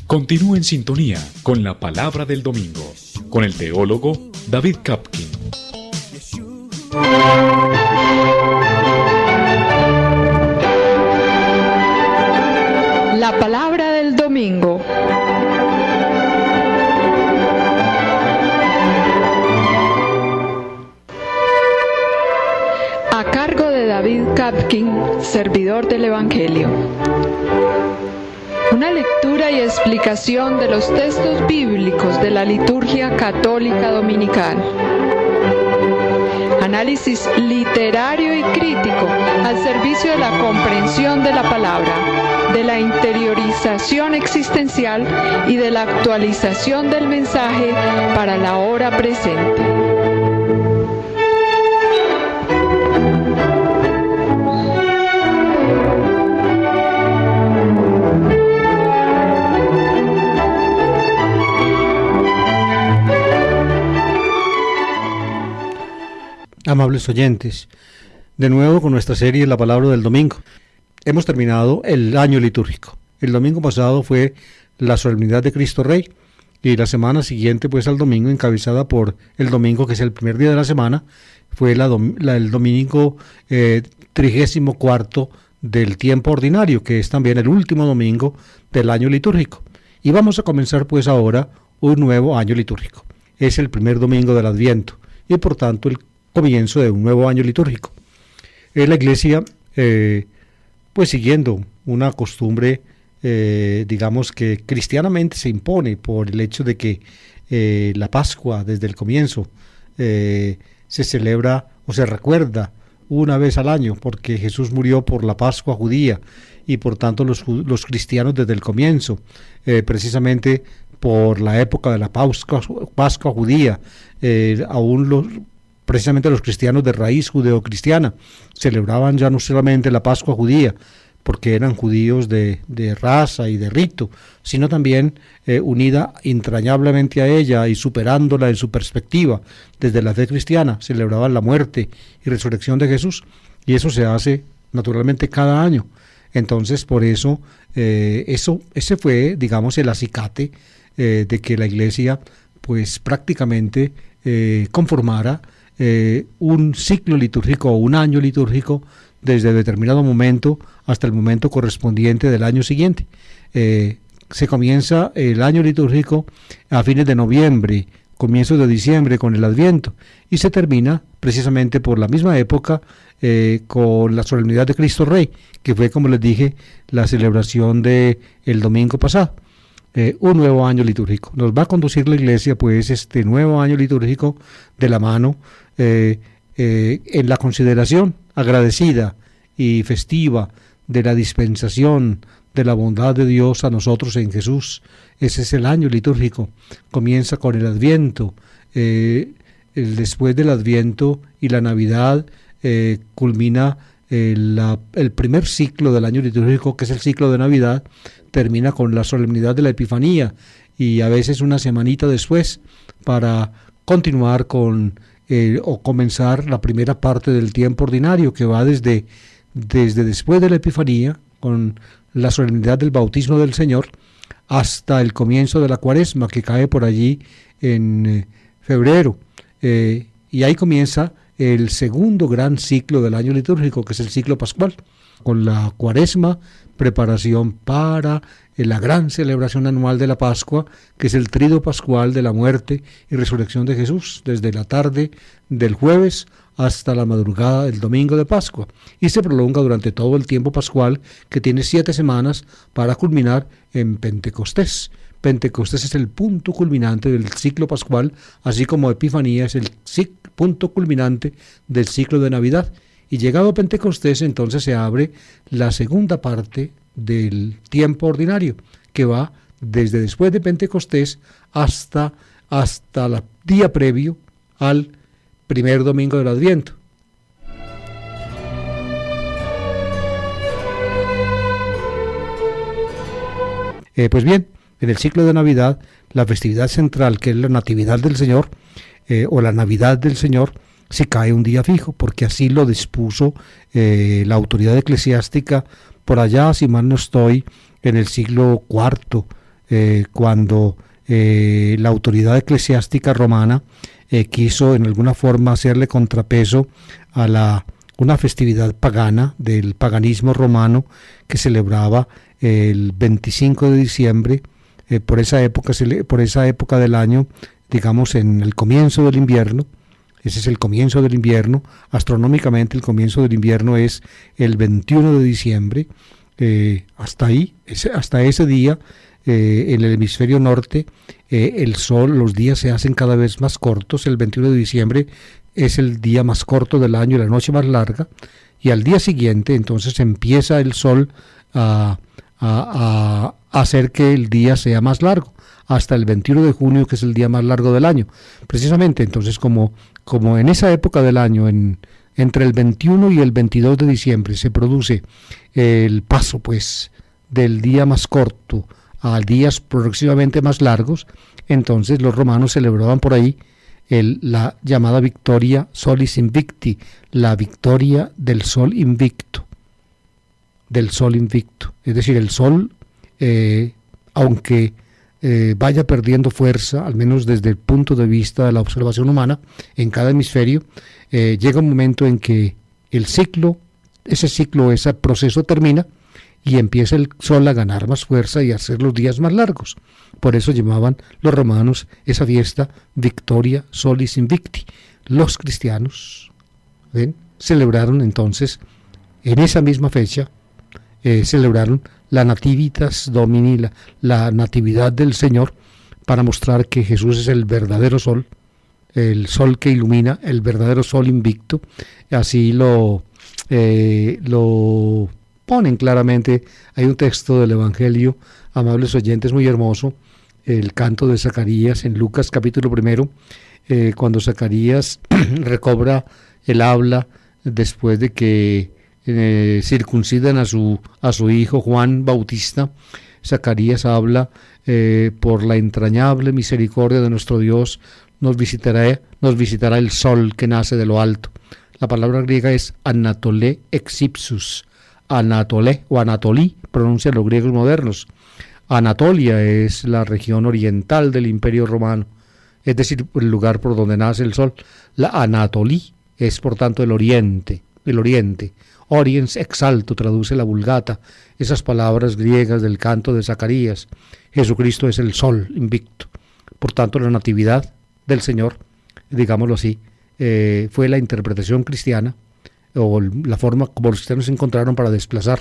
Continúe en sintonía con la Palabra del Domingo, con el teólogo David Kapkin. La Palabra del Domingo. A cargo de David Kapkin, servidor del Evangelio. Una lectura y explicación de los textos bíblicos de la liturgia católica dominical. Análisis literario y crítico al servicio de la comprensión de la palabra, de la interiorización existencial y de la actualización del mensaje para la hora presente. Amables oyentes, de nuevo con nuestra serie La Palabra del Domingo. Hemos terminado el año litúrgico. El domingo pasado fue la solemnidad de Cristo Rey y la semana siguiente, pues al domingo, encabezada por el domingo, que es el primer día de la semana, fue el domingo 34 del tiempo ordinario, que es también el último domingo del año litúrgico. Y vamos a comenzar pues ahora un nuevo año litúrgico. Es el primer domingo del Adviento y por tanto el comienzo de un nuevo año litúrgico. La Iglesia, pues siguiendo una costumbre, digamos que cristianamente se impone por el hecho de que la Pascua desde el comienzo se celebra o se recuerda una vez al año, porque Jesús murió por la Pascua judía y por tanto los cristianos desde el comienzo, precisamente por la época de la Pascua judía, precisamente los cristianos de raíz judeocristiana celebraban ya no solamente la Pascua judía, porque eran judíos de raza y de rito, sino también unida entrañablemente a ella y superándola en su perspectiva desde la fe cristiana, celebraban la muerte y resurrección de Jesús, y eso se hace naturalmente cada año. Entonces, por eso, ese fue, digamos, el acicate de que la Iglesia, pues prácticamente conformara un ciclo litúrgico o un año litúrgico desde determinado momento hasta el momento correspondiente del año siguiente. Se comienza el año litúrgico a fines de noviembre, comienzos de diciembre con el Adviento, y se termina precisamente por la misma época con la solemnidad de Cristo Rey, que fue, como les dije, la celebración del domingo pasado. Un nuevo año litúrgico. Nos va a conducir la Iglesia, pues, este nuevo año litúrgico de la mano en la consideración agradecida y festiva de la dispensación de la bondad de Dios a nosotros en Jesús. Ese es el año litúrgico. Comienza con el Adviento. Después del Adviento y la Navidad culmina el primer ciclo del año litúrgico, que es el ciclo de Navidad, termina con la solemnidad de la Epifanía y a veces una semanita después para continuar con o comenzar la primera parte del tiempo ordinario, que va desde después de la Epifanía con la solemnidad del bautismo del Señor hasta el comienzo de la Cuaresma, que cae por allí en febrero, y ahí comienza el segundo gran ciclo del año litúrgico, que es el ciclo pascual, con la Cuaresma, preparación para la gran celebración anual de la Pascua, que es el triduo pascual de la muerte y resurrección de Jesús, desde la tarde del jueves hasta la madrugada del domingo de Pascua, y se prolonga durante todo el tiempo pascual, que tiene 7 semanas para culminar en Pentecostés. Pentecostés es el punto culminante del ciclo pascual, así como Epifanía es el punto culminante del ciclo de Navidad. Y llegado a Pentecostés, entonces se abre la segunda parte del tiempo ordinario, que va desde después de Pentecostés hasta el día previo al primer domingo del Adviento. Pues bien, en el ciclo de Navidad, la festividad central, que es la Natividad del Señor, o la Navidad del Señor, se cae un día fijo, porque así lo dispuso la autoridad eclesiástica por allá, si mal no estoy, en el siglo IV cuando la autoridad eclesiástica romana quiso en alguna forma hacerle contrapeso a una festividad pagana del paganismo romano que celebraba el 25 de diciembre, por esa época del año, digamos en el comienzo del invierno. Ese es el comienzo del invierno. Astronómicamente el comienzo del invierno es el 21 de diciembre. Hasta ese día, en el hemisferio norte, el sol, los días se hacen cada vez más cortos. El 21 de diciembre es el día más corto del año y la noche más larga. Y al día siguiente, entonces, empieza el sol a hacer que el día sea más largo, hasta el 21 de junio, que es el día más largo del año. Precisamente, entonces, como en esa época del año, entre el 21 y el 22 de diciembre, se produce el paso, pues, del día más corto a días progresivamente más largos, entonces los romanos celebraban por ahí la llamada Victoria Solis Invicti, la victoria del sol invicto. Es decir, el sol, aunque vaya perdiendo fuerza, al menos desde el punto de vista de la observación humana, en cada hemisferio, llega un momento en que ese proceso termina y empieza el sol a ganar más fuerza y a hacer los días más largos. Por eso llamaban los romanos esa fiesta Victoria Solis Invicti. Los cristianos celebraron entonces, en esa misma fecha, celebraron la Nativitas Domini, la Natividad del Señor, para mostrar que Jesús es el verdadero sol, el sol que ilumina, el verdadero sol invicto. Así lo ponen claramente. Hay un texto del Evangelio, amables oyentes, muy hermoso, el canto de Zacarías en Lucas capítulo 1, cuando Zacarías recobra el habla después de que circuncidan a su hijo Juan Bautista. Zacarías habla: por la entrañable misericordia de nuestro Dios nos visitará el sol que nace de lo alto. La palabra griega es anatolé exipsus. Anatolé o Anatolí pronuncian los griegos modernos. Anatolia es la región oriental del Imperio Romano, es decir, el lugar por donde nace el sol. La Anatolí es, por tanto, el oriente. Oriens exalto traduce la Vulgata, esas palabras griegas del canto de Zacarías. Jesucristo es el sol invicto. Por tanto, la natividad del Señor, digámoslo así, fue la interpretación cristiana, o la forma como los cristianos encontraron para desplazar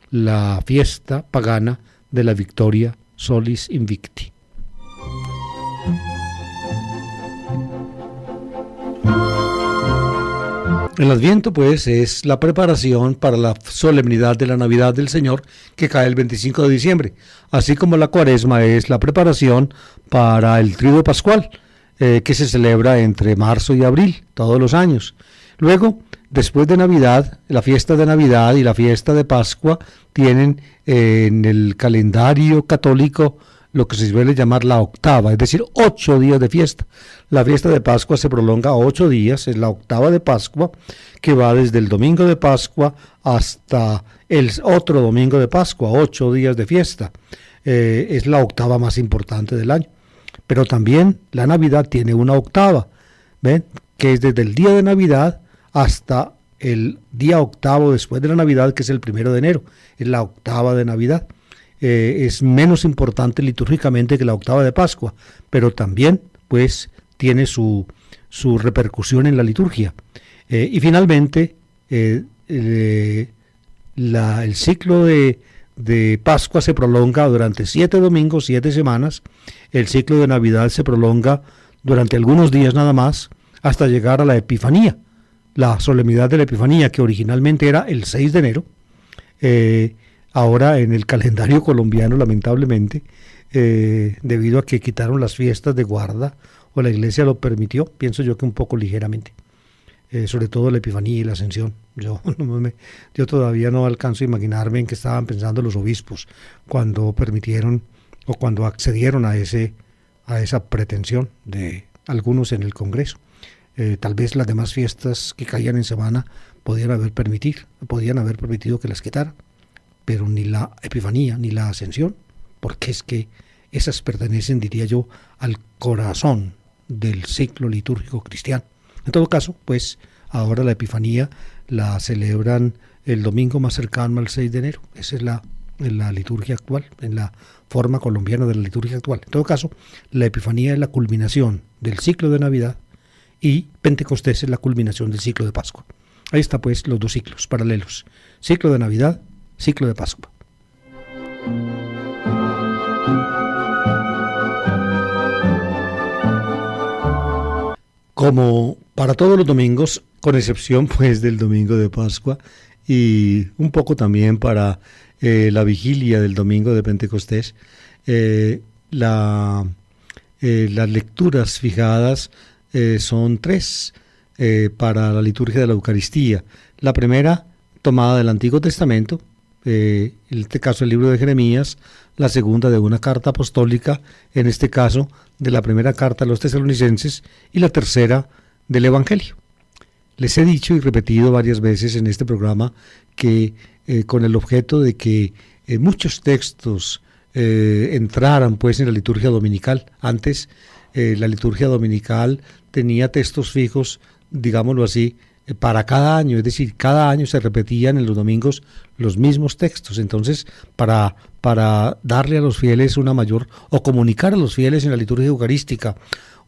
la fiesta pagana de la Victoria Solis Invicti. El Adviento, pues, es la preparación para la solemnidad de la Navidad del Señor, que cae el 25 de diciembre, así como la Cuaresma es la preparación para el Tríodo Pascual, que se celebra entre marzo y abril, todos los años. Luego, después de Navidad, la fiesta de Navidad y la fiesta de Pascua tienen en el calendario católico lo que se suele llamar la octava, es decir, 8 días de fiesta. La fiesta de Pascua se prolonga a 8 días, es la octava de Pascua, que va desde el domingo de Pascua hasta el otro domingo de Pascua, 8 días de fiesta. Es la octava más importante del año. Pero también la Navidad tiene una octava, ¿ven? Que es desde el día de Navidad hasta el día octavo después de la Navidad, que es el 1 de enero. Es la octava de Navidad. Es menos importante litúrgicamente que la octava de Pascua, pero también pues tiene su repercusión en la liturgia. Y finalmente el ciclo de Pascua se prolonga durante 7 domingos, 7 semanas. El ciclo de Navidad se prolonga durante algunos días nada más, hasta llegar a la Epifanía, la solemnidad de la Epifanía, que originalmente era el 6 de enero. Ahora en el calendario colombiano, lamentablemente, debido a que quitaron las fiestas de guarda, o la iglesia lo permitió, pienso yo que un poco ligeramente, sobre todo la Epifanía y la Ascensión. Yo todavía no alcanzo a imaginarme en qué estaban pensando los obispos cuando permitieron o cuando accedieron a esa pretensión de algunos en el Congreso. Tal vez las demás fiestas que caían en semana podían haber permitido que las quitaran, pero ni la Epifanía ni la Ascensión, porque es que esas pertenecen, diría yo, al corazón del ciclo litúrgico cristiano. En todo caso, pues ahora la Epifanía la celebran el domingo más cercano al 6 de enero. Esa es la liturgia actual, en la forma colombiana de la liturgia actual. En todo caso, la Epifanía es la culminación del ciclo de Navidad y Pentecostés es la culminación del ciclo de Pascua. Ahí está pues los dos ciclos paralelos, ciclo de Navidad, ciclo de Pascua. Como para todos los domingos, con excepción pues del domingo de Pascua y un poco también para la vigilia del domingo de Pentecostés, las lecturas fijadas son tres para la liturgia de la Eucaristía. La primera, tomada del Antiguo Testamento, en este caso el libro de Jeremías; la segunda, de una carta apostólica, en este caso de la primera carta a los tesalonicenses; y la tercera, del Evangelio. Les he dicho y repetido varias veces en este programa que con el objeto de que muchos textos entraran pues en la liturgia dominical. Antes la liturgia dominical tenía textos fijos, digámoslo así, para cada año, es decir, cada año se repetían en los domingos los mismos textos. Entonces, para darle a los fieles una mayor, o comunicar a los fieles en la liturgia eucarística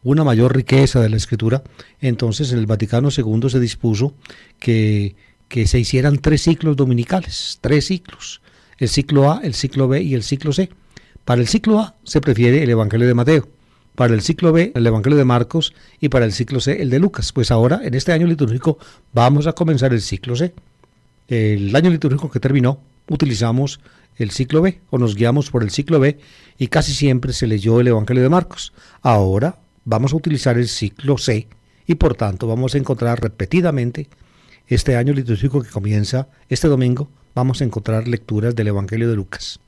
una mayor riqueza de la Escritura, entonces en el Vaticano II se dispuso que se hicieran 3 ciclos dominicales, 3 ciclos, el ciclo A, el ciclo B y el ciclo C. Para el ciclo A se prefiere el Evangelio de Mateo, para el ciclo B el Evangelio de Marcos y para el ciclo C el de Lucas. Pues ahora, en este año litúrgico, vamos a comenzar el ciclo C. El año litúrgico que terminó, utilizamos el ciclo B, o nos guiamos por el ciclo B, y casi siempre se leyó el Evangelio de Marcos. Ahora vamos a utilizar el ciclo C, y por tanto vamos a encontrar repetidamente este año litúrgico que comienza este domingo, vamos a encontrar lecturas del Evangelio de Lucas.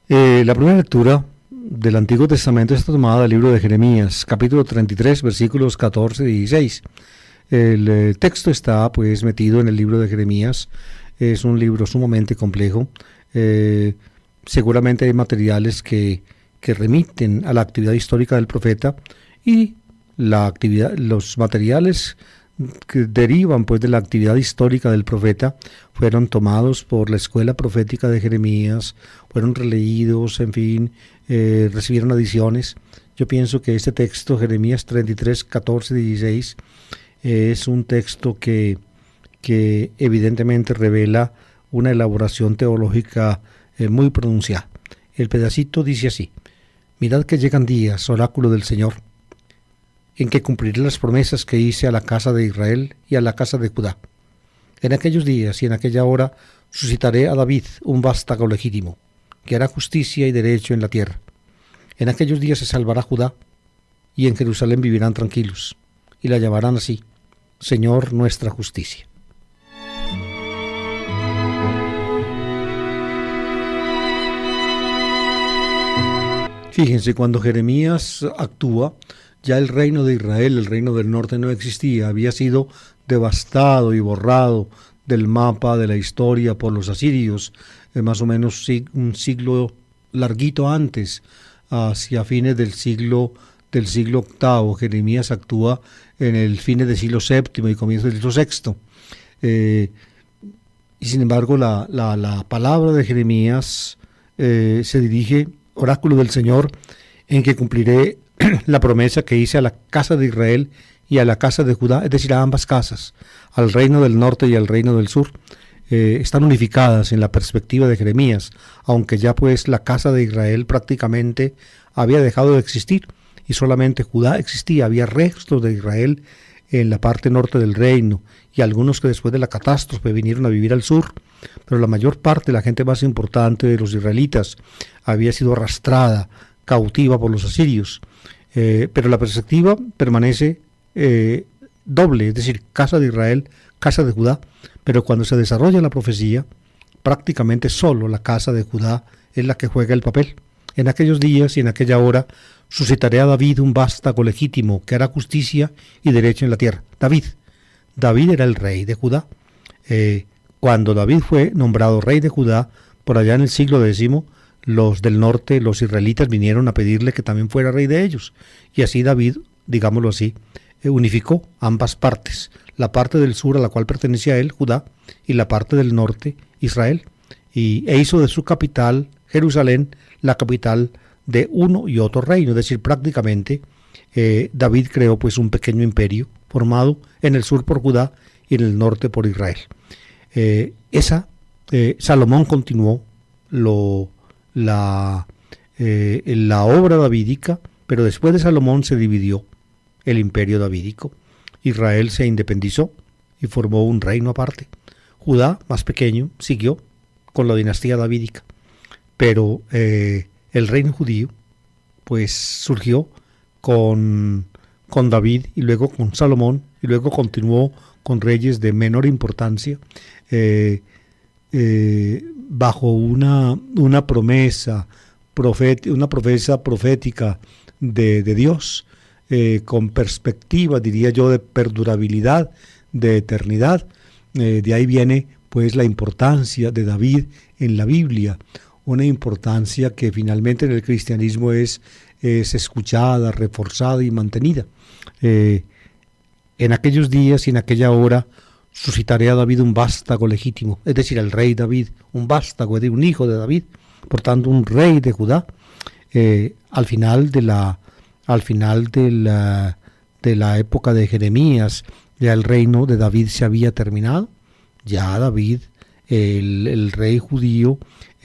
La primera lectura del Antiguo Testamento está tomada del libro de Jeremías, capítulo 33, versículos 14 y 16. El texto está pues metido en el libro de Jeremías. Es un libro sumamente complejo. Seguramente hay materiales que remiten a la actividad histórica del profeta, y los materiales que derivan pues de la actividad histórica del profeta fueron tomados por la escuela profética de Jeremías, fueron releídos, en fin, recibieron adiciones. Yo pienso que este texto, Jeremías 33, 14 y 16, es un texto que evidentemente revela una elaboración teológica muy pronunciada. El pedacito dice así: mirad que llegan días, oráculo del Señor, en que cumpliré las promesas que hice a la casa de Israel y a la casa de Judá. En aquellos días y en aquella hora suscitaré a David un vástago legítimo, que hará justicia y derecho en la tierra. En aquellos días se salvará Judá, y en Jerusalén vivirán tranquilos, y la llamarán así: Señor, nuestra justicia. Fíjense, cuando Jeremías actúa, ya el reino de Israel, el reino del norte, no existía, había sido devastado y borrado del mapa de la historia por los asirios, más o menos un siglo larguito antes, hacia fines del siglo VIII. Jeremías actúa en el fines del siglo VII y comienzo del siglo VI. Y sin embargo, la palabra de Jeremías se dirige: oráculo del Señor, en que cumpliré la promesa que hice a la casa de Israel y a la casa de Judá, es decir, a ambas casas, al reino del norte y al reino del sur. Están unificadas en la perspectiva de Jeremías, aunque ya pues la casa de Israel prácticamente había dejado de existir y solamente Judá existía. Había restos de Israel en la parte norte del reino y algunos que después de la catástrofe vinieron a vivir al sur, pero la mayor parte, la gente más importante de los israelitas, había sido arrastrada, cautiva por los asirios. Pero la perspectiva permanece doble, es decir, casa de Israel, casa de Judá, pero cuando se desarrolla la profecía, prácticamente solo la casa de Judá es la que juega el papel. En aquellos días y en aquella hora suscitaré a David un vástago legítimo que hará justicia y derecho en la tierra. David era el rey de Judá. Cuando David fue nombrado rey de Judá, por allá en el siglo X, los del norte, los israelitas, vinieron a pedirle que también fuera rey de ellos. Y así David, digámoslo así, unificó ambas partes, la parte del sur a la cual pertenecía él, Judá, y la parte del norte, Israel, e hizo de su capital, Jerusalén, la capital de uno y otro reino. Es decir, prácticamente David creó pues un pequeño imperio formado en el sur por Judá y en el norte por Israel. Salomón continuó la obra davídica, pero después de Salomón se dividió el imperio davídico. Israel se independizó y formó un reino aparte. Judá, más pequeño, siguió con la dinastía davídica, pero el reino judío pues surgió con David y luego con Salomón y luego continuó con reyes de menor importancia, bajo una promesa profética de Dios, con perspectiva, diría yo, de perdurabilidad, de eternidad. De ahí viene pues la importancia de David en la Biblia, una importancia que finalmente en el cristianismo es escuchada, reforzada y mantenida. En aquellos días y en aquella hora suscitaré a David un vástago legítimo, es decir, al rey David, un vástago, es decir, un hijo de David, por tanto un rey de Judá. Al final de la época de Jeremías, ya el reino de David se había terminado. Ya David, el rey judío,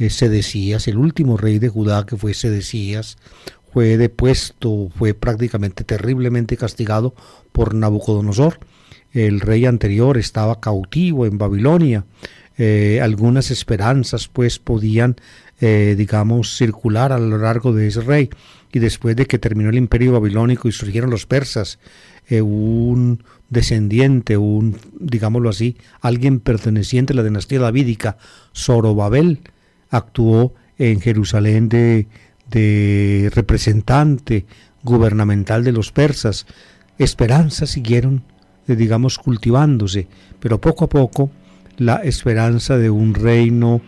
Sedecías, el último rey de Judá, que fue Sedecías, fue depuesto, fue prácticamente terriblemente castigado por Nabucodonosor. El rey anterior estaba cautivo en Babilonia. Algunas esperanzas pues podían, circular a lo largo de ese rey. Y después de que terminó el imperio babilónico y surgieron los persas, un descendiente, digámoslo así, alguien perteneciente a la dinastía davídica, Zorobabel, actuó en Jerusalén de representante gubernamental de los persas. Esperanzas siguieron, cultivándose, pero poco a poco la esperanza de un reino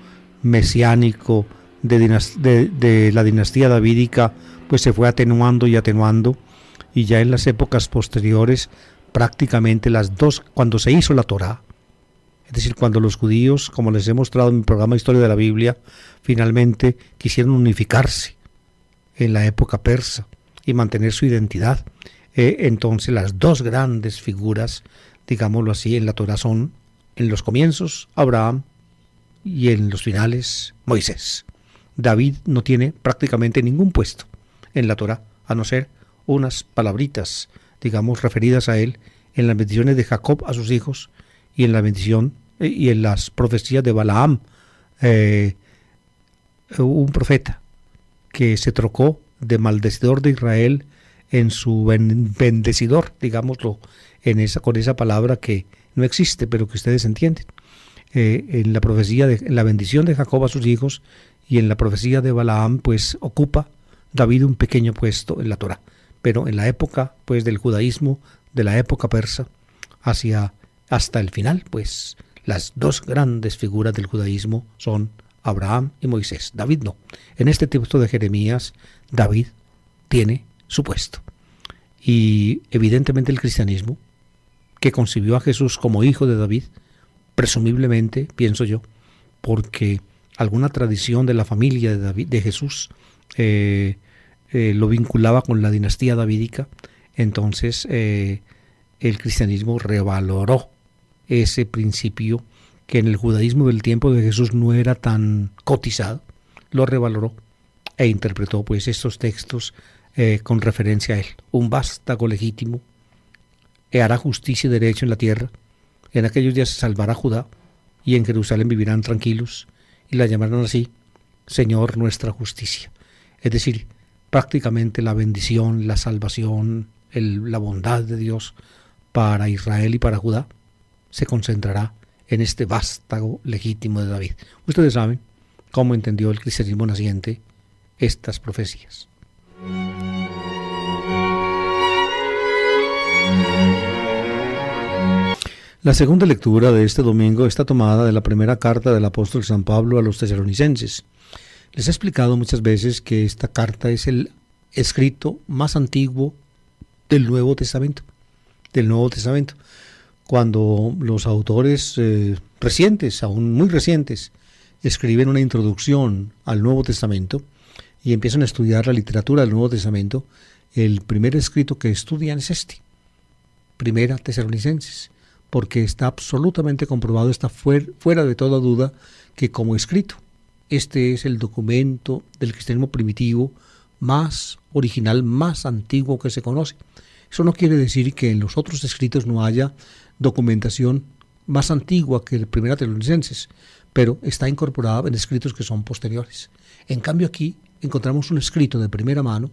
mesiánico de la dinastía davídica pues se fue atenuando, y ya en las épocas posteriores prácticamente cuando se hizo la Torá, es decir, cuando los judíos, como les he mostrado en mi programa Historia de la Biblia, finalmente quisieron unificarse en la época persa y mantener su identidad, entonces las dos grandes figuras, digámoslo así, en la Torá son, en los comienzos, Abraham, y en los finales, Moisés. David no tiene prácticamente ningún puesto en la Torá, a no ser unas palabritas, referidas a él en las bendiciones de Jacob a sus hijos y en la bendición y en las profecías de Balaam, un profeta que se trocó de maldecidor de Israel en su bendecidor, digámoslo, con esa palabra que no existe, pero que ustedes entienden. En la profecía en la bendición de Jacob a sus hijos y en la profecía de Balaam, pues ocupa David un pequeño puesto en la Torá. Pero en la época pues del judaísmo, de la época persa, hasta el final, pues las dos grandes figuras del judaísmo son Abraham y Moisés. David no. En este texto de Jeremías, David tiene su puesto. Y evidentemente el cristianismo, que concibió a Jesús como hijo de David, presumiblemente, pienso yo, porque alguna tradición de la familia de Jesús lo vinculaba con la dinastía davídica, entonces el cristianismo revaloró ese principio que en el judaísmo del tiempo de Jesús no era tan cotizado, lo revaloró e interpretó pues estos textos con referencia a él. Un vástago legítimo hará justicia y derecho en la tierra. En aquellos días se salvará Judá y en Jerusalén vivirán tranquilos y la llamarán así, Señor nuestra justicia. Es decir, prácticamente la bendición, la salvación, la bondad de Dios para Israel y para Judá se concentrará en este vástago legítimo de David. Ustedes saben cómo entendió el cristianismo naciente estas profecías. La segunda lectura de este domingo está tomada de la primera carta del apóstol San Pablo a los tesalonicenses. Les he explicado muchas veces que esta carta es el escrito más antiguo del Nuevo Testamento. Cuando los autores recientes, aún muy recientes, escriben una introducción al Nuevo Testamento y empiezan a estudiar la literatura del Nuevo Testamento, el primer escrito que estudian es este, Primera Tesalonicenses, porque está absolutamente comprobado, está fuera de toda duda, que como escrito, este es el documento del cristianismo primitivo más original, más antiguo que se conoce. Eso no quiere decir que en los otros escritos no haya documentación más antigua que el Primera Tesalonicenses, pero está incorporada en escritos que son posteriores. En cambio aquí encontramos un escrito de primera mano,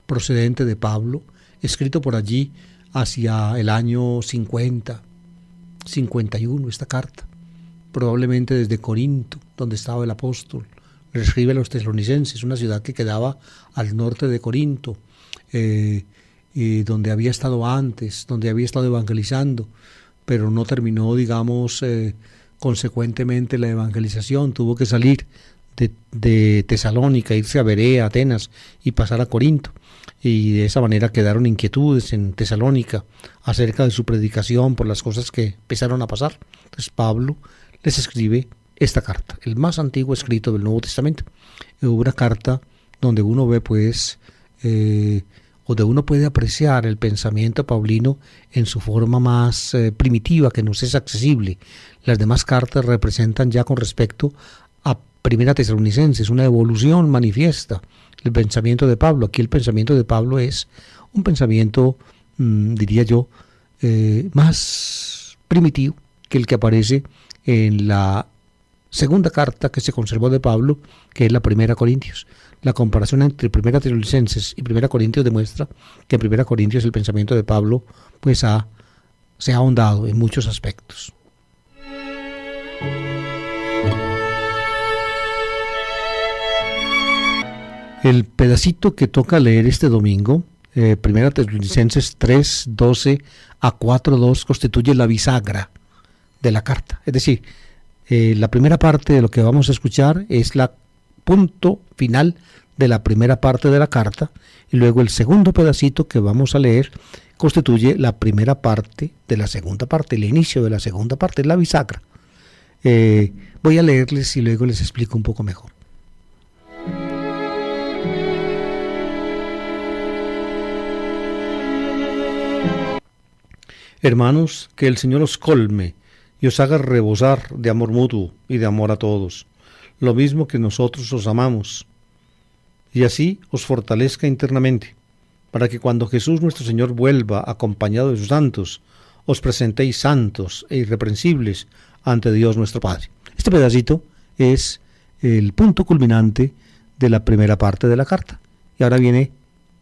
procedente de Pablo, escrito por allí hacia el año 50, 51, esta carta, probablemente desde Corinto, donde estaba el apóstol. Le escribe a los tesalonicenses, una ciudad que quedaba al norte de Corinto, donde había estado antes, donde había estado evangelizando, pero no terminó, digamos, consecuentemente la evangelización. Tuvo que salir de Tesalónica, irse a Berea, Atenas y pasar a Corinto. Y de esa manera quedaron inquietudes en Tesalónica acerca de su predicación por las cosas que empezaron a pasar. Entonces Pablo les escribe esta carta, el más antiguo escrito del Nuevo Testamento. Una carta donde uno ve, pues, donde uno puede apreciar el pensamiento paulino en su forma más primitiva, que nos es accesible. Las demás cartas representan ya con respecto a Primera Tesalonicenses una evolución manifiesta del pensamiento de Pablo. Aquí el pensamiento de Pablo es un pensamiento, diría yo, más primitivo que el que aparece en la segunda carta que se conservó de Pablo, que es la Primera Corintios. La comparación entre Primera Tesalonicenses y Primera Corintios demuestra que en Primera Corintios el pensamiento de Pablo pues se ha ahondado en muchos aspectos. El pedacito que toca leer este domingo, Primera Tesalonicenses 3, 12 a 4, 2, constituye la bisagra de la carta. Es decir, la primera parte de lo que vamos a escuchar es la punto final de la primera parte de la carta, y luego el segundo pedacito que vamos a leer constituye la primera parte de la segunda parte, el inicio de la segunda parte, la bisagra. Voy a leerles y luego les explico un poco mejor. Hermanos, que el Señor os colme y os haga rebosar de amor mutuo y de amor a todos, lo mismo que nosotros os amamos, y así os fortalezca internamente, para que cuando Jesús nuestro Señor vuelva acompañado de sus santos, os presentéis santos e irreprensibles ante Dios nuestro Padre. Este pedacito es el punto culminante de la primera parte de la carta. Y ahora viene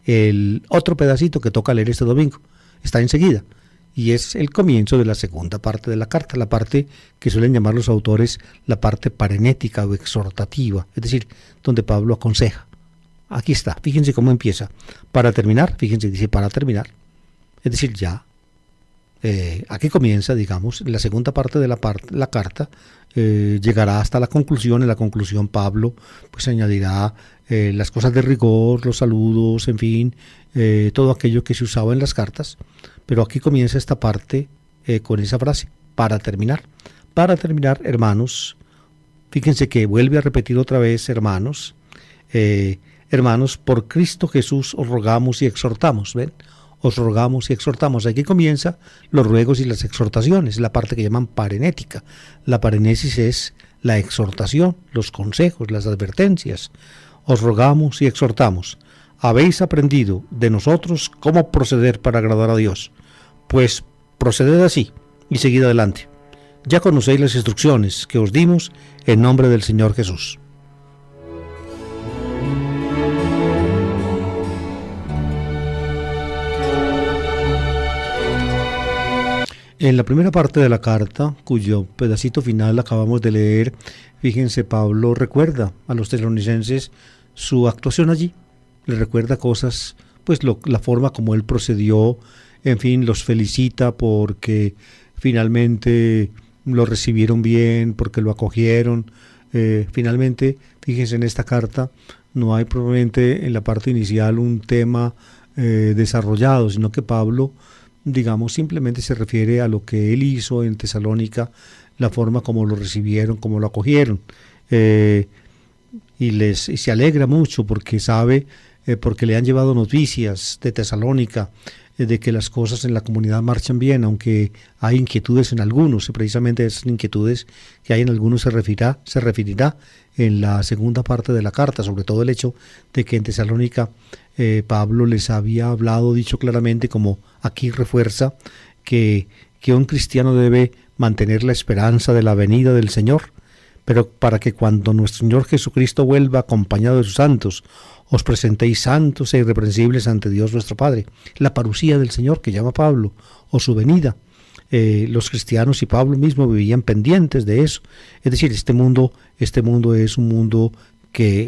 el otro pedacito que toca leer este domingo. Está enseguida. Y es el comienzo de la segunda parte de la carta, la parte que suelen llamar los autores la parte parenética o exhortativa, es decir, donde Pablo aconseja. Aquí está, fíjense cómo empieza. Para terminar, fíjense, dice para terminar. Es decir, ya, aquí comienza, digamos, la segunda parte de la carta, llegará hasta la conclusión. En la conclusión Pablo pues añadirá las cosas de rigor, los saludos, en fin, todo aquello que se usaba en las cartas. Pero aquí comienza esta parte con esa frase, para terminar. Para terminar, hermanos, fíjense que vuelve a repetir otra vez, hermanos, hermanos, por Cristo Jesús os rogamos y exhortamos, ¿ven? Os rogamos y exhortamos. Aquí comienza los ruegos y las exhortaciones, la parte que llaman parenética. La parenesis es la exhortación, los consejos, las advertencias. Os rogamos y exhortamos. Habéis aprendido de nosotros cómo proceder para agradar a Dios. Pues proceded así y seguid adelante. Ya conocéis las instrucciones que os dimos en nombre del Señor Jesús. En la primera parte de la carta, cuyo pedacito final acabamos de leer, fíjense, Pablo recuerda a los tesalonicenses su actuación allí. Le recuerda cosas, pues la forma como él procedió, en fin, los felicita porque finalmente lo recibieron bien, porque lo acogieron. Finalmente, fíjense, en esta carta no hay probablemente en la parte inicial un tema desarrollado, sino que Pablo, digamos, simplemente se refiere a lo que él hizo en Tesalónica, la forma como lo recibieron, como lo acogieron, y se alegra mucho porque sabe, porque le han llevado noticias de Tesalónica, de que las cosas en la comunidad marchan bien, aunque hay inquietudes en algunos, y precisamente esas inquietudes que hay en algunos se referirá en la segunda parte de la carta, sobre todo el hecho de que en Tesalónica Pablo les había hablado, dicho claramente, como aquí refuerza, que un cristiano debe mantener la esperanza de la venida del Señor, pero para que cuando nuestro Señor Jesucristo vuelva acompañado de sus santos, os presentéis santos e irreprensibles ante Dios nuestro Padre. La parusía del Señor que llama Pablo, o su venida. Los cristianos y Pablo mismo vivían pendientes de eso. Es decir, este mundo es un mundo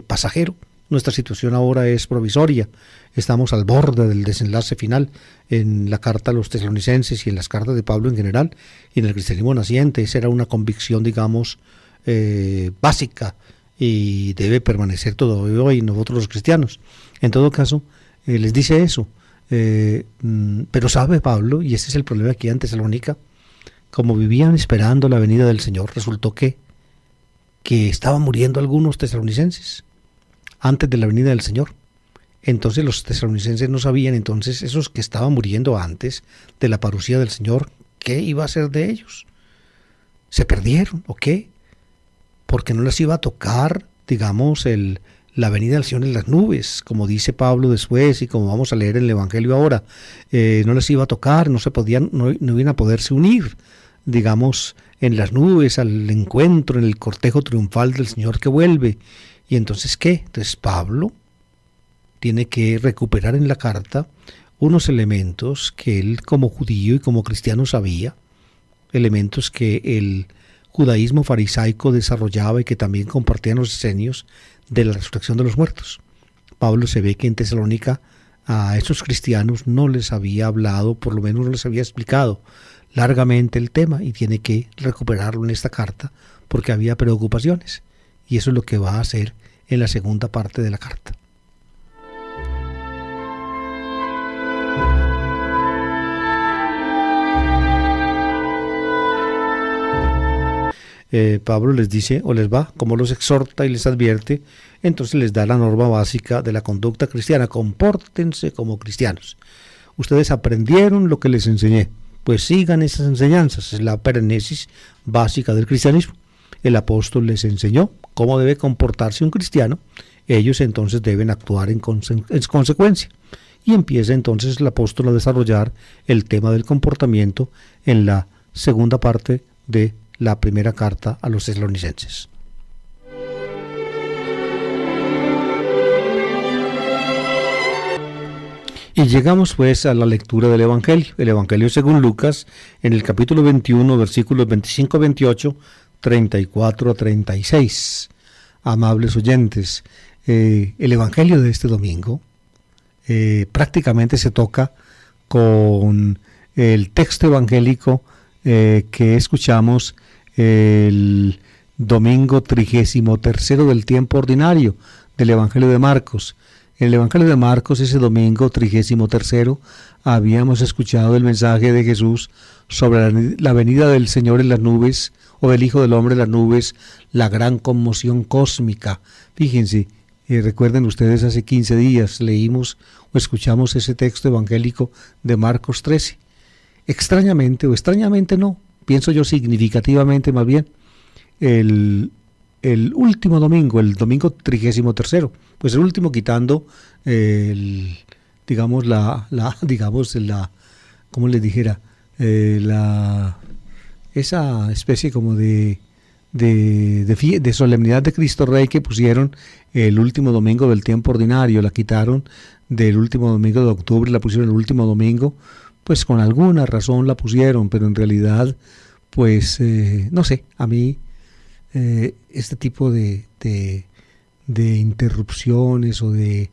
pasajero. Nuestra situación ahora es provisoria. Estamos al borde del desenlace final en la carta a los tesalonicenses y en las cartas de Pablo en general, y en el cristianismo naciente. Esa era una convicción, digamos, básica, y debe permanecer todo hoy nosotros los cristianos. En todo caso, les dice eso, pero sabe Pablo, y ese es el problema aquí en Tesalónica, como vivían esperando la venida del Señor, resultó que estaban muriendo algunos tesalonicenses antes de la venida del Señor. Entonces los tesalonicenses no sabían, entonces esos que estaban muriendo antes de la parusía del Señor, ¿qué iba a ser de ellos? ¿Se perdieron o qué? Porque no les iba a tocar, digamos, la venida del Señor en las nubes, como dice Pablo después y como vamos a leer en el Evangelio ahora. No les iba a tocar, no iban a poderse unir, digamos, en las nubes al encuentro, en el cortejo triunfal del Señor que vuelve. ¿Y entonces qué? Entonces Pablo tiene que recuperar en la carta unos elementos que él como judío y como cristiano sabía, elementos que el judaísmo farisaico desarrollaba y que también compartían los esenios de la resurrección de los muertos. Pablo se ve que en Tesalónica a esos cristianos no les había hablado, por lo menos no les había explicado largamente el tema, y tiene que recuperarlo en esta carta porque había preocupaciones, y eso es lo que va a hacer en la segunda parte de la carta. Pablo les dice, o les va, como los exhorta y les advierte, entonces les da la norma básica de la conducta cristiana: compórtense como cristianos. Ustedes aprendieron lo que les enseñé, pues sigan esas enseñanzas. Es la perenesis básica del cristianismo. El apóstol les enseñó cómo debe comportarse un cristiano, ellos entonces deben actuar en consecuencia. Y empieza entonces el apóstol a desarrollar el tema del comportamiento en la segunda parte de la primera carta a los tesalonicenses. Y llegamos pues a la lectura del Evangelio. El Evangelio según Lucas, en el capítulo 21, versículos 25 a 28, 34 a 36. Amables oyentes, el Evangelio de este domingo prácticamente se toca con el texto evangélico que escuchamos el domingo 33º del tiempo ordinario del Evangelio de Marcos. En el Evangelio de Marcos, ese domingo 33º, habíamos escuchado el mensaje de Jesús sobre la venida del Señor en las nubes, o del Hijo del Hombre en las nubes, la gran conmoción cósmica. Fíjense, recuerden ustedes, hace 15 días leímos o escuchamos ese texto evangélico de Marcos 13. Extrañamente, o extrañamente no, pienso yo significativamente más bien, el último domingo, el domingo 33º, pues el último quitando ¿cómo les dijera? Esa especie como de solemnidad de Cristo Rey que pusieron el último domingo del tiempo ordinario, la quitaron del último domingo de octubre, la pusieron el último domingo, pues con alguna razón la pusieron, pero en realidad, pues, no sé, a mí este tipo de interrupciones o de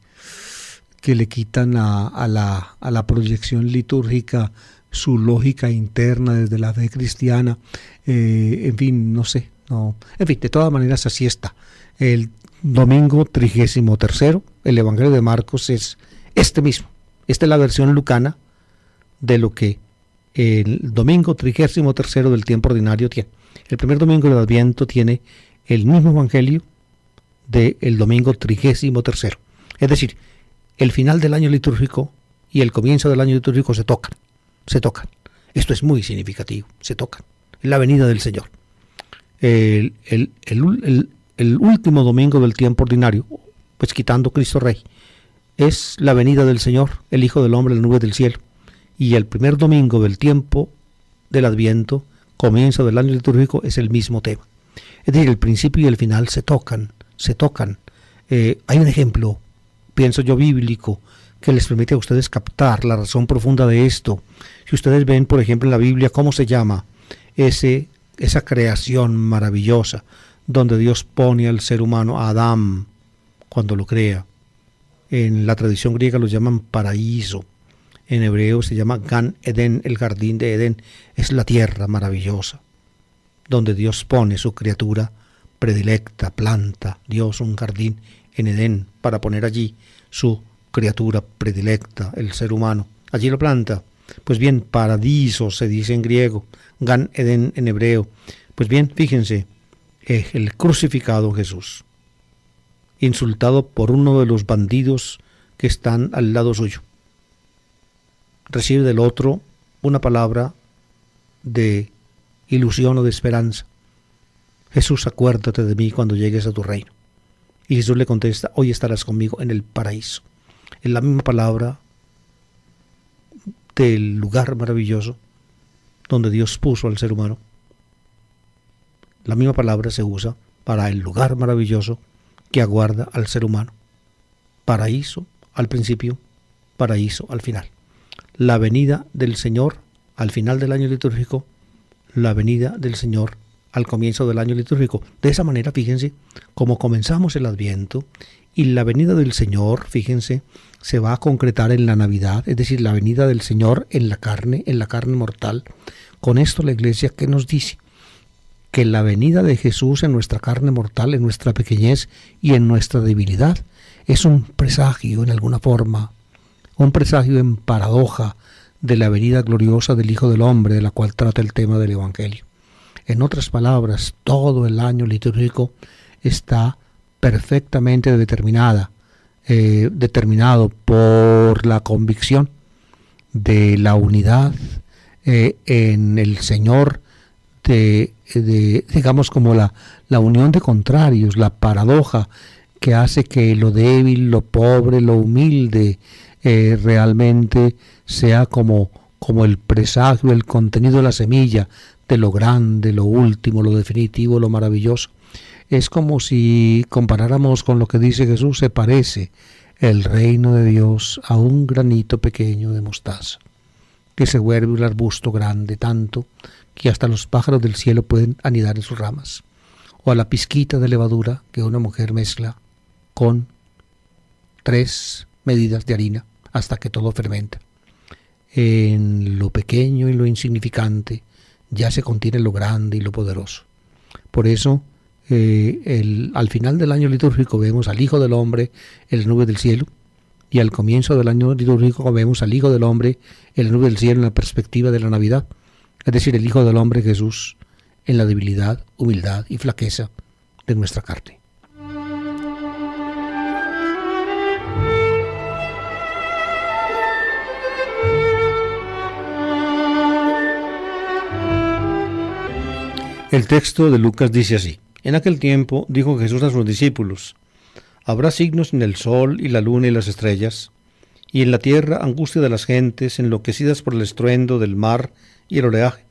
que le quitan a la proyección litúrgica su lógica interna desde la fe cristiana. En fin, no sé. No. En fin, de todas maneras así está. El domingo 33, el Evangelio de Marcos es este mismo. Esta es la versión lucana de lo que el domingo 33 del tiempo ordinario tiene. El primer domingo del Adviento tiene el mismo Evangelio del domingo 33. Es decir, el final del año litúrgico y el comienzo del año litúrgico se tocan. Esto es muy significativo, se tocan. Es la venida del Señor. El último domingo del tiempo ordinario, pues quitando Cristo Rey, es la venida del Señor, el Hijo del Hombre en la nube del cielo. Y el primer domingo del tiempo del Adviento, comienzo del año litúrgico, es el mismo tema. Es decir, el principio y el final se tocan. Hay un ejemplo, pienso yo, bíblico, que les permite a ustedes captar la razón profunda de esto. Si ustedes ven, por ejemplo, en la Biblia, ¿cómo se llama esa creación maravillosa donde Dios pone al ser humano, a Adán, cuando lo crea? En la tradición griega lo llaman paraíso. En hebreo se llama Gan Eden, el jardín de Edén. Es la tierra maravillosa, donde Dios pone su criatura predilecta, planta Dios un jardín en Edén para poner allí su criatura predilecta, el ser humano. Allí lo planta. Pues bien, paradiso se dice en griego, Gan Eden en hebreo. Pues bien, fíjense, el crucificado Jesús, insultado por uno de los bandidos que están al lado suyo, recibe del otro una palabra de ilusión o de esperanza. Jesús, acuérdate de mí cuando llegues a tu reino. Y Jesús le contesta, hoy estarás conmigo en el paraíso. Es la misma palabra del lugar maravilloso donde Dios puso al ser humano. La misma palabra se usa para el lugar maravilloso que aguarda al ser humano. Paraíso al principio, paraíso al final. La venida del Señor al final del año litúrgico, la venida del Señor al comienzo del año litúrgico. De esa manera, fíjense, como comenzamos el Adviento y la venida del Señor, fíjense, se va a concretar en la Navidad, es decir, la venida del Señor en la carne mortal. Con esto la Iglesia, ¿qué nos dice? Que la venida de Jesús en nuestra carne mortal, en nuestra pequeñez y en nuestra debilidad, es un presagio en alguna forma, un presagio en paradoja de la venida gloriosa del Hijo del Hombre, de la cual trata el tema del Evangelio. En otras palabras, todo el año litúrgico está perfectamente determinado por la convicción de la unidad en el Señor, digamos como la unión de contrarios, la paradoja que hace que lo débil, lo pobre, lo humilde realmente sea como el presagio, el contenido de la semilla de lo grande, lo último, lo definitivo, lo maravilloso. Es como si comparáramos con lo que dice Jesús, se parece el reino de Dios a un granito pequeño de mostaza, que se vuelve un arbusto grande tanto que hasta los pájaros del cielo pueden anidar en sus ramas, o a la pizquita de levadura que una mujer mezcla con 3 medidas de harina hasta que todo fermenta. En lo pequeño y lo insignificante ya se contiene lo grande y lo poderoso. Por eso, al final del año litúrgico vemos al Hijo del Hombre en la nube del cielo, y al comienzo del año litúrgico vemos al Hijo del Hombre en la nube del cielo en la perspectiva de la Navidad, es decir, el Hijo del Hombre Jesús en la debilidad, humildad y flaqueza de nuestra carne. El texto de Lucas dice así: en aquel tiempo dijo Jesús a sus discípulos: habrá signos en el sol y la luna y las estrellas, y en la tierra angustia de las gentes enloquecidas por el estruendo del mar y el oleaje.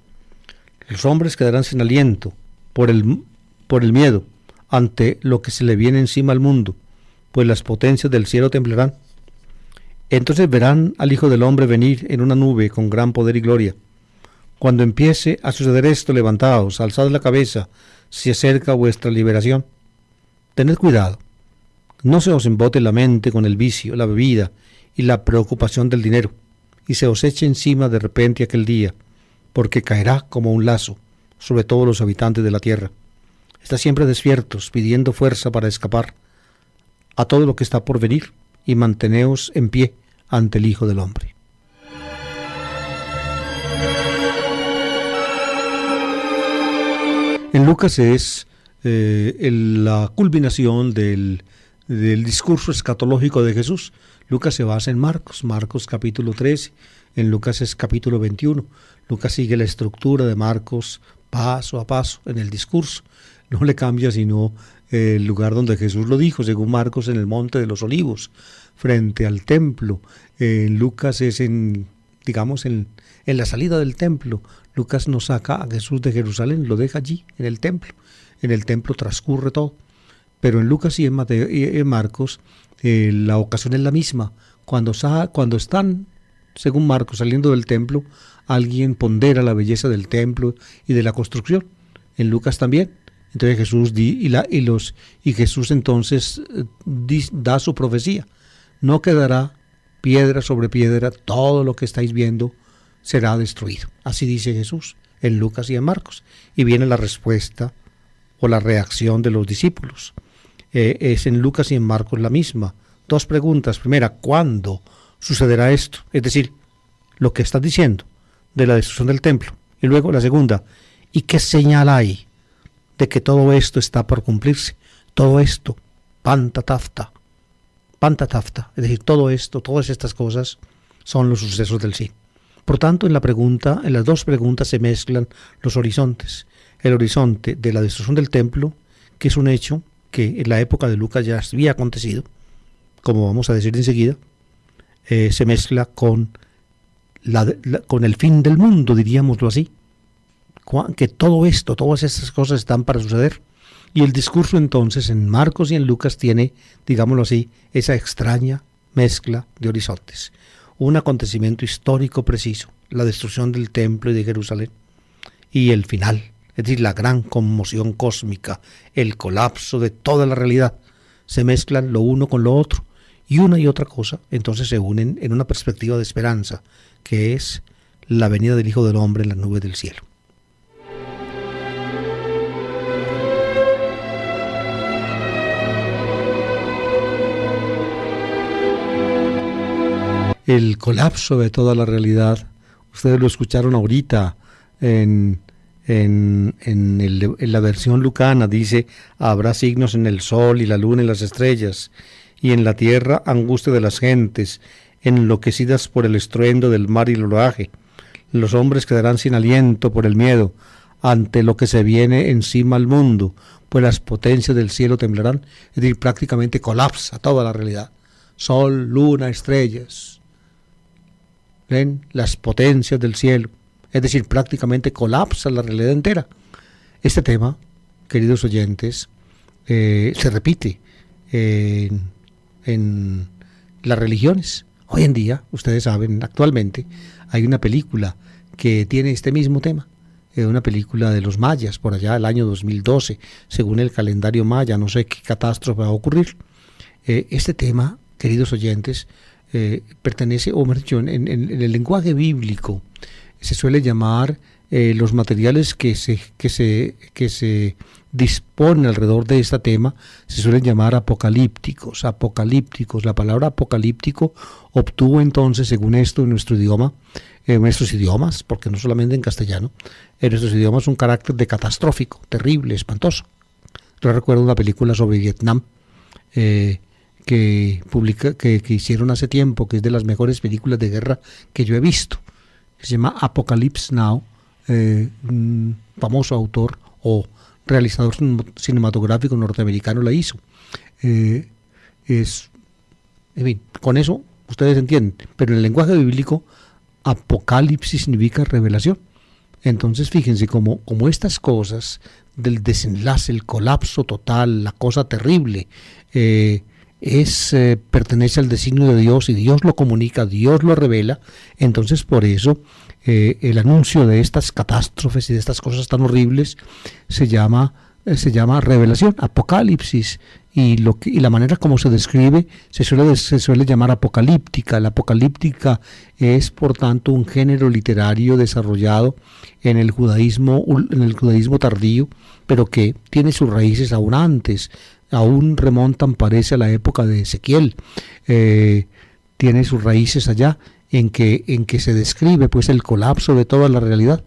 Los hombres quedarán sin aliento por el miedo ante lo que se le viene encima al mundo, pues las potencias del cielo temblarán. Entonces verán al Hijo del Hombre venir en una nube con gran poder y gloria. Cuando empiece a suceder esto, levantaos, alzad la cabeza, se acerca vuestra liberación. Tened cuidado, No se os embote la mente con el vicio, la bebida y la preocupación del dinero, y se os eche encima de repente aquel día, porque caerá como un lazo sobre todos los habitantes de la tierra. Estad siempre despiertos, pidiendo fuerza para escapar a todo lo que está por venir, y manteneos en pie ante el Hijo del Hombre. En Lucas es la culminación del discurso escatológico de Jesús. Lucas se basa en Marcos capítulo 13, en Lucas es capítulo 21. Lucas sigue la estructura de Marcos paso a paso en el discurso. No le cambia sino el lugar donde Jesús lo dijo, según Marcos, en el Monte de los Olivos, frente al templo. Lucas es en la salida del templo. Lucas nos saca a Jesús de Jerusalén, lo deja allí, en el templo. En el templo transcurre todo. Pero en Lucas y en Mateo y en Marcos, la ocasión es la misma. Cuando están, según Marcos, saliendo del templo, alguien pondera la belleza del templo y de la construcción. En Lucas también. Entonces Jesús entonces da su profecía. No quedará piedra sobre piedra, todo lo que estáis viendo será destruido. Así dice Jesús en Lucas y en Marcos. Y viene la respuesta o la reacción de los discípulos. Es en Lucas y en Marcos la misma. Dos preguntas. Primera, ¿cuándo sucederá esto? Es decir, lo que estás diciendo de la destrucción del templo. Y luego la segunda, ¿y qué señal hay de que todo esto está por cumplirse? Todo esto, pantatafta, es decir, todo esto, todas estas cosas son los sucesos del sí. Por tanto, en las dos preguntas se mezclan los horizontes. El horizonte de la destrucción del templo, que es un hecho que en la época de Lucas ya había acontecido, como vamos a decir enseguida, se mezcla con el fin del mundo, diríamoslo así, que todo esto, todas estas cosas están para suceder. Y el discurso entonces en Marcos y en Lucas tiene, digámoslo así, esa extraña mezcla de horizontes. Un acontecimiento histórico preciso, la destrucción del templo y de Jerusalén, y el final, es decir, la gran conmoción cósmica, el colapso de toda la realidad. Se mezclan lo uno con lo otro, y una y otra cosa entonces se unen en una perspectiva de esperanza, que es la venida del Hijo del Hombre en las nubes del cielo. El colapso de toda la realidad, ustedes lo escucharon ahorita en la versión lucana, dice: habrá signos en el sol y la luna y las estrellas, y en la tierra angustia de las gentes, enloquecidas por el estruendo del mar y el oleaje. Los hombres quedarán sin aliento por el miedo ante lo que se viene encima al mundo, pues las potencias del cielo temblarán. Es decir, prácticamente colapsa toda la realidad. Sol, luna, estrellas. ¿Ven? Las potencias del cielo. Es decir, prácticamente colapsa la realidad entera. Este tema, queridos oyentes, se repite en las religiones. Hoy en día, ustedes saben, actualmente hay una película que tiene este mismo tema. Una película de los mayas, por allá el año 2012, según el calendario maya, no sé qué catástrofe va a ocurrir. Este tema, queridos oyentes, pertenece, o mejor dicho, en el lenguaje bíblico se suele llamar los materiales que se disponen alrededor de este tema, se suelen llamar apocalípticos. La palabra apocalíptico obtuvo entonces, según esto, en nuestro idioma, en nuestros idiomas, porque no solamente en castellano, en nuestros idiomas un carácter de catastrófico, terrible, espantoso. Yo recuerdo una película sobre Vietnam que hicieron hace tiempo, que es de las mejores películas de guerra que yo he visto, que se llama Apocalypse Now. Un famoso autor o realizador cinematográfico norteamericano la hizo. En fin, con eso ustedes entienden, pero en el lenguaje bíblico apocalipsis significa revelación. Entonces fíjense cómo estas cosas del desenlace, el colapso total, la cosa terrible, pertenece al designio de Dios, y Dios lo comunica, Dios lo revela. Entonces por eso el anuncio de estas catástrofes y de estas cosas tan horribles se llama se llama revelación, apocalipsis, y la manera como se describe se suele llamar apocalíptica. La apocalíptica es, por tanto, un género literario desarrollado en el judaísmo tardío, pero que tiene sus raíces aún antes, aún remontan, parece, a la época de Ezequiel. Tiene sus raíces allá, en que se describe pues el colapso de toda la realidad.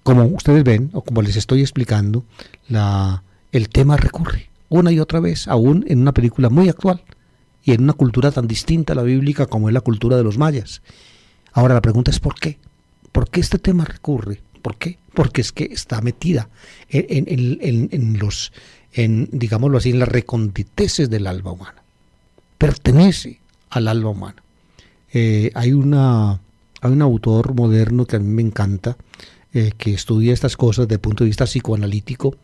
Como ustedes ven, o como les estoy explicando, el tema recurre una y otra vez, aún en una película muy actual y en una cultura tan distinta a la bíblica como es la cultura de los mayas. Ahora la pregunta es ¿por qué? ¿Por qué este tema recurre? ¿Por qué? Porque es que está metida digámoslo así, en las reconditeces del alma humana. Pertenece al alma humana. Hay un autor moderno que a mí me encanta, que estudia estas cosas desde el punto de vista psicoanalítico.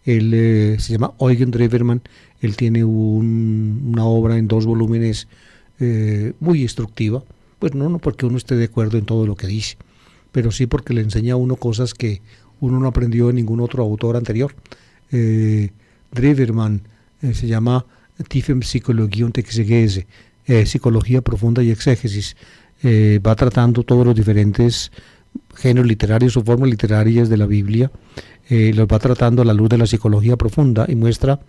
Él se llama Eugen Drewermann. Él tiene una obra en 2 volúmenes muy instructiva. Pues no porque uno esté de acuerdo en todo lo que dice, pero sí porque le enseña a uno cosas que uno no aprendió de ningún otro autor anterior. Drewermann se llama Tiefe Psychologie und Exegese, psicología profunda y exégesis. Va tratando todos los diferentes géneros literarios o formas literarias de la Biblia, los va tratando a la luz de la psicología profunda y muestra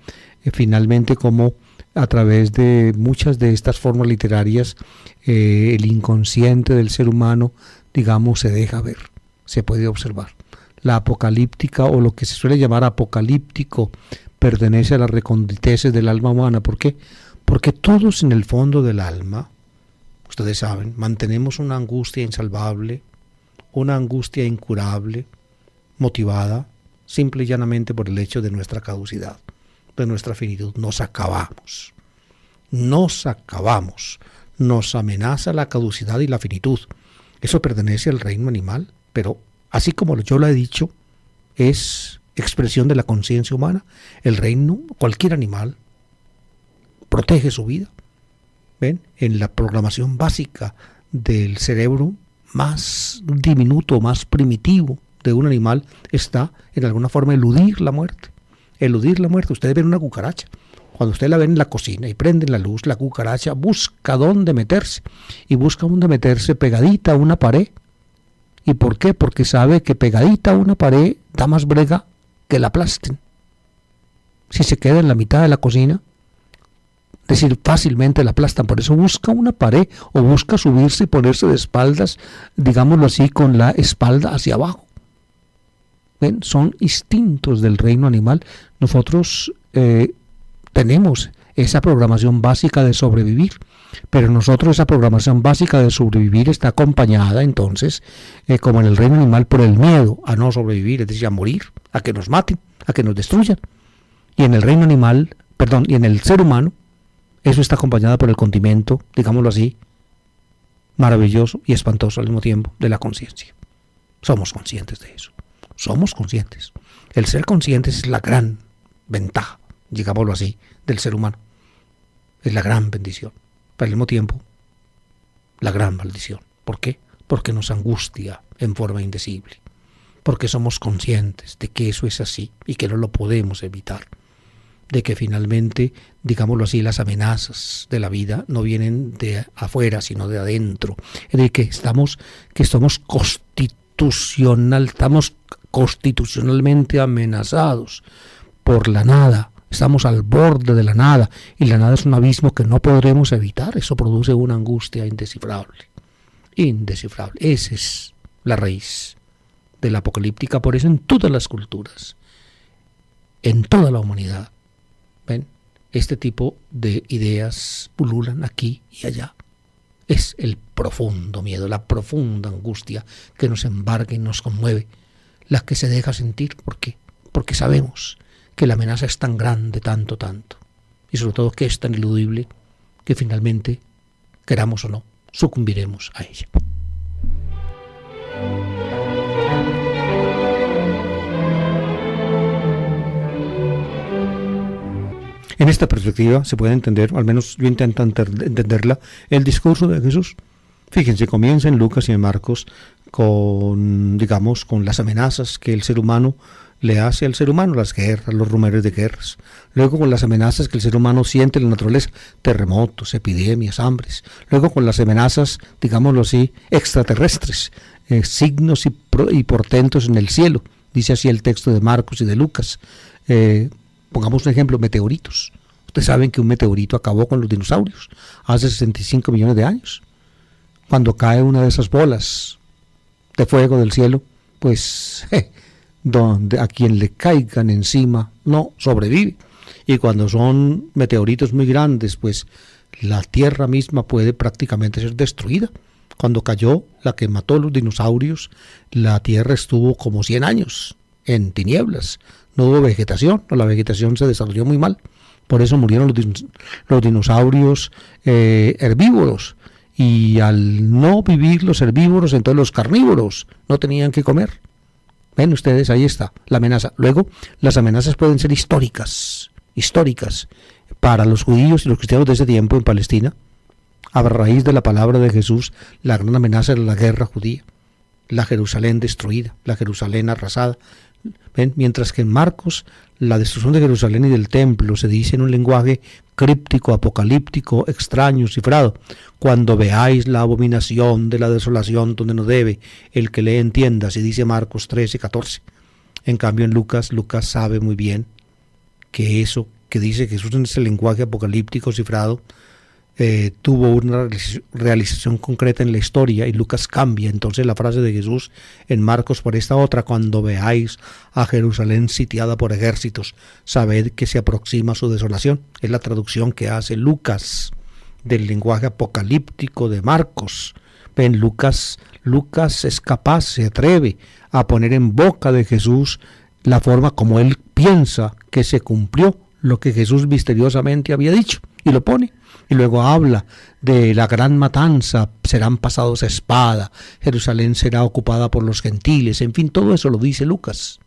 finalmente cómo a través de muchas de estas formas literarias el inconsciente del ser humano, digamos, se deja ver, se puede observar. La apocalíptica, o lo que se suele llamar apocalíptico, pertenece a las reconditeces del alma humana. ¿Por qué? Porque todos en el fondo del alma, ustedes saben, mantenemos una angustia insalvable, una angustia incurable, motivada simple y llanamente por el hecho de nuestra caducidad, de nuestra finitud. Nos acabamos, nos amenaza la caducidad y la finitud. Eso pertenece al reino animal, pero así como yo lo he dicho, es expresión de la conciencia humana. El reino, cualquier animal, protege su vida. ¿Ven? En la programación básica del cerebro más diminuto, más primitivo de un animal está en alguna forma eludir la muerte. Ustedes ven una cucaracha. Cuando ustedes la ven en la cocina y prenden la luz, la cucaracha busca dónde meterse. Y busca dónde meterse pegadita a una pared. ¿Y por qué? Porque sabe que pegadita a una pared da más brega que la aplasten. Si se queda en la mitad de la cocina, es decir, fácilmente la aplastan. Por eso busca una pared, o busca subirse y ponerse de espaldas, digámoslo así, con la espalda hacia abajo. ¿Ven? Son instintos del reino animal. Nosotros tenemos esa programación básica de sobrevivir, pero nosotros esa programación básica de sobrevivir está acompañada entonces, como en el reino animal, por el miedo a no sobrevivir, es decir, a morir, a que nos maten, a que nos destruyan. Y en el reino animal, y en el ser humano, eso está acompañado por el condimento, digámoslo así, maravilloso y espantoso al mismo tiempo, de la conciencia. Somos conscientes de eso. Somos conscientes. El ser conscientes es la gran ventaja, digámoslo así, del ser humano. Es la gran bendición, pero al mismo tiempo la gran maldición. ¿Por qué? Porque nos angustia en forma indecible. Porque somos conscientes de que eso es así y que no lo podemos evitar. De que finalmente, digámoslo así, las amenazas de la vida no vienen de afuera, sino de adentro. Es decir, que estamos constitucionalmente amenazados por la nada. Estamos al borde de la nada, y la nada es un abismo que no podremos evitar. Eso produce una angustia indescifrable. Indescifrable. Esa es la raíz de la apocalíptica. Por eso en todas las culturas, en toda la humanidad, ¿ven? Este tipo de ideas pululan aquí y allá. Es el profundo miedo, la profunda angustia que nos embarga y nos conmueve, la que se deja sentir. ¿Por qué? Porque sabemos que la amenaza es tan grande, tanto, y sobre todo que es tan iludible, que finalmente, queramos o no, sucumbiremos a ella. En esta perspectiva se puede entender, o al menos yo intento entenderla, el discurso de Jesús. Fíjense, comienza en Lucas y en Marcos con las amenazas que el ser humano le hace al ser humano, las guerras, los rumores de guerras. Luego con las amenazas que el ser humano siente en la naturaleza, terremotos, epidemias, hambres. Luego con las amenazas, digámoslo así, extraterrestres, signos y portentos en el cielo. Dice así el texto de Marcos y de Lucas. Pongamos un ejemplo, meteoritos. Ustedes saben que un meteorito acabó con los dinosaurios hace 65 millones de años. Cuando cae una de esas bolas de fuego del cielo, pues donde a quien le caigan encima no sobrevive. Y cuando son meteoritos muy grandes, pues la Tierra misma puede prácticamente ser destruida. Cuando cayó la que mató a los dinosaurios, la Tierra estuvo como 100 años en tinieblas. No hubo vegetación, la vegetación se desarrolló muy mal. Por eso murieron los dinosaurios herbívoros. Y al no vivir los herbívoros, entonces los carnívoros no tenían que comer. Ven ustedes, ahí está la amenaza. Luego, las amenazas pueden ser históricas para los judíos y los cristianos de ese tiempo en Palestina. A raíz de la palabra de Jesús, la gran amenaza era la guerra judía, la Jerusalén destruida, la Jerusalén arrasada. ¿Ven? Mientras que en Marcos, la destrucción de Jerusalén y del templo se dice en un lenguaje críptico, apocalíptico, extraño, cifrado. Cuando veáis la abominación de la desolación donde no debe, el que le entienda, se dice Marcos 13:14. En cambio en Lucas sabe muy bien que eso que dice Jesús en ese lenguaje apocalíptico cifrado tuvo una realización concreta en la historia, y Lucas cambia entonces la frase de Jesús en Marcos por esta otra: cuando veáis a Jerusalén sitiada por ejércitos, sabed que se aproxima su desolación. Es la traducción que hace Lucas del lenguaje apocalíptico de Marcos. Ven, Lucas es capaz, se atreve a poner en boca de Jesús la forma como él piensa que se cumplió lo que Jesús misteriosamente había dicho, y lo pone. Y luego habla de la gran matanza, serán pasados a espada, Jerusalén será ocupada por los gentiles, en fin, todo eso lo dice Lucas.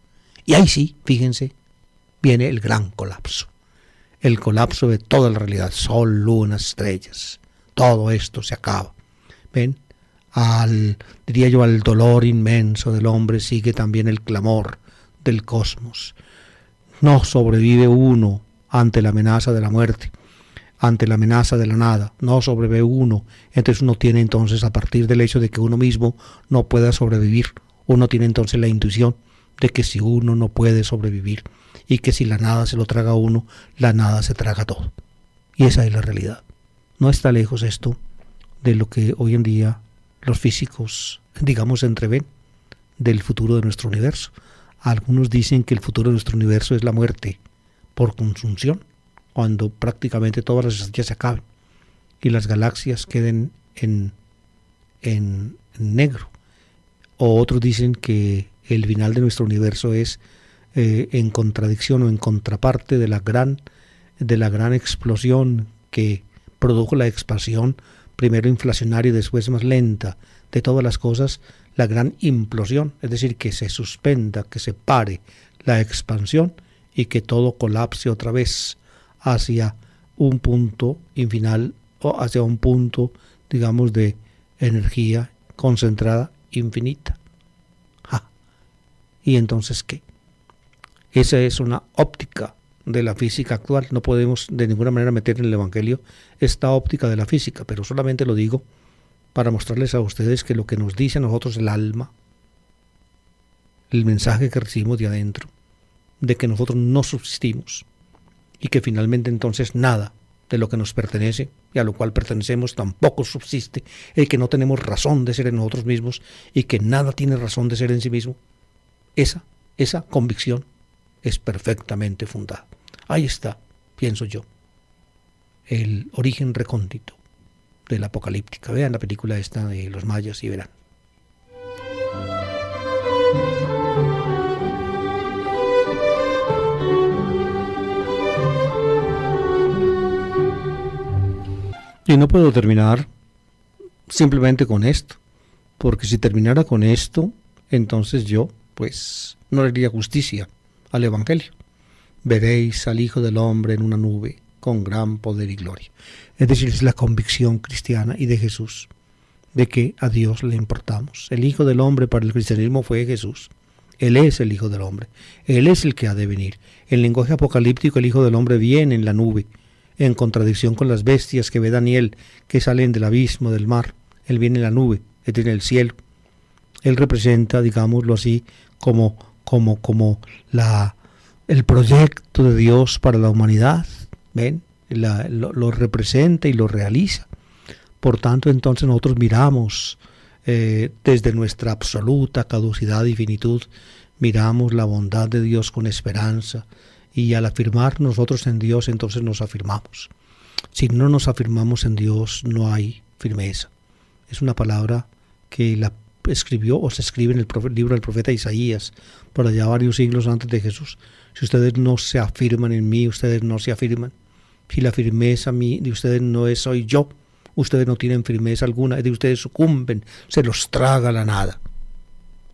Y ahí sí, fíjense, viene el gran colapso, el colapso de toda la realidad, sol, luna, estrellas, todo esto se acaba. ¿Ven? Diría yo, al dolor inmenso del hombre sigue también el clamor del cosmos. No sobrevive uno ante la amenaza de la muerte, ante la amenaza de la nada, no sobrevive uno. Entonces uno tiene entonces, a partir del hecho de que uno mismo no pueda sobrevivir, uno tiene entonces la intuición de que si uno no puede sobrevivir y que si la nada se lo traga a uno, la nada se traga todo. Y esa es la realidad. No está lejos esto de lo que hoy en día los físicos, digamos, entreven del futuro de nuestro universo. Algunos dicen que el futuro de nuestro universo es la muerte por consunción, cuando prácticamente todas las estrellas se acaben y las galaxias queden en negro. O otros dicen que el final de nuestro universo es en contradicción o en contraparte de la gran explosión que produjo la expansión, primero inflacionaria y después más lenta, de todas las cosas, la gran implosión, es decir, que se suspenda, que se pare la expansión y que todo colapse otra vez hacia un punto final, o hacia un punto, digamos, de energía concentrada infinita. ¿Y entonces qué? Esa es una óptica de la física actual. No podemos de ninguna manera meter en el Evangelio esta óptica de la física, pero solamente lo digo para mostrarles a ustedes que lo que nos dice a nosotros el alma, el mensaje que recibimos de adentro, de que nosotros no subsistimos y que finalmente entonces nada de lo que nos pertenece y a lo cual pertenecemos tampoco subsiste, el que no tenemos razón de ser en nosotros mismos y que nada tiene razón de ser en sí mismo, esa convicción es perfectamente fundada. Ahí está, pienso yo, el origen recóndito de la apocalíptica. Vean la película esta de los mayas y verán. Y no puedo terminar simplemente con esto, porque si terminara con esto, entonces yo, pues, no le haría justicia al Evangelio. Veréis al Hijo del Hombre en una nube con gran poder y gloria. Es decir, es la convicción cristiana y de Jesús, de que a Dios le importamos. El Hijo del Hombre para el cristianismo fue Jesús. Él es el Hijo del Hombre. Él es el que ha de venir. En lenguaje apocalíptico, el Hijo del Hombre viene en la nube, en contradicción con las bestias que ve Daniel, que salen del abismo, del mar. Él viene en la nube, Él viene en el cielo. Él representa, digámoslo así, como el proyecto de Dios para la humanidad. ¿Ven? Lo representa y lo realiza. Por tanto, entonces nosotros miramos desde nuestra absoluta caducidad y finitud, miramos la bondad de Dios con esperanza, y al afirmar nosotros en Dios, entonces nos afirmamos. Si no nos afirmamos en Dios, no hay firmeza. Es una palabra que la escribió o se escribe en el libro del profeta Isaías, por allá varios siglos antes de Jesús. Si ustedes no se afirman en mí, ustedes no se afirman. Si la firmeza de ustedes no es soy yo, ustedes no tienen firmeza alguna, es de ustedes sucumben, se los traga la nada.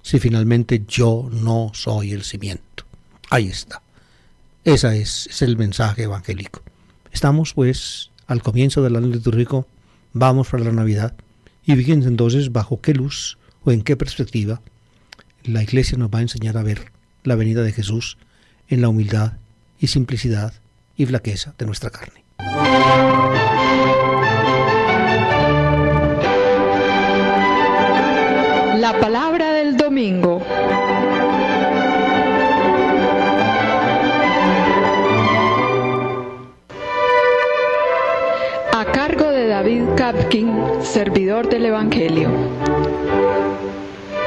Si finalmente yo no soy el cimiento. Ahí está. Ese es el mensaje evangélico. Estamos pues al comienzo del año litúrgico, vamos para la Navidad, y fíjense entonces bajo qué luz o en qué perspectiva la Iglesia nos va a enseñar a ver la venida de Jesús en la humildad y simplicidad y flaqueza de nuestra carne. La palabra del domingo. A cargo de David Kapkin, servidor del Evangelio.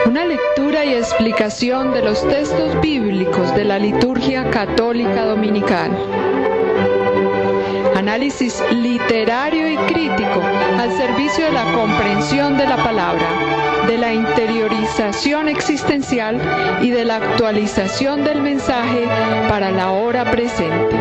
Una lectura y explicación de los textos bíblicos de la liturgia católica dominical. Análisis literario y crítico al servicio de la comprensión de la palabra, de la interiorización existencial y de la actualización del mensaje para la hora presente.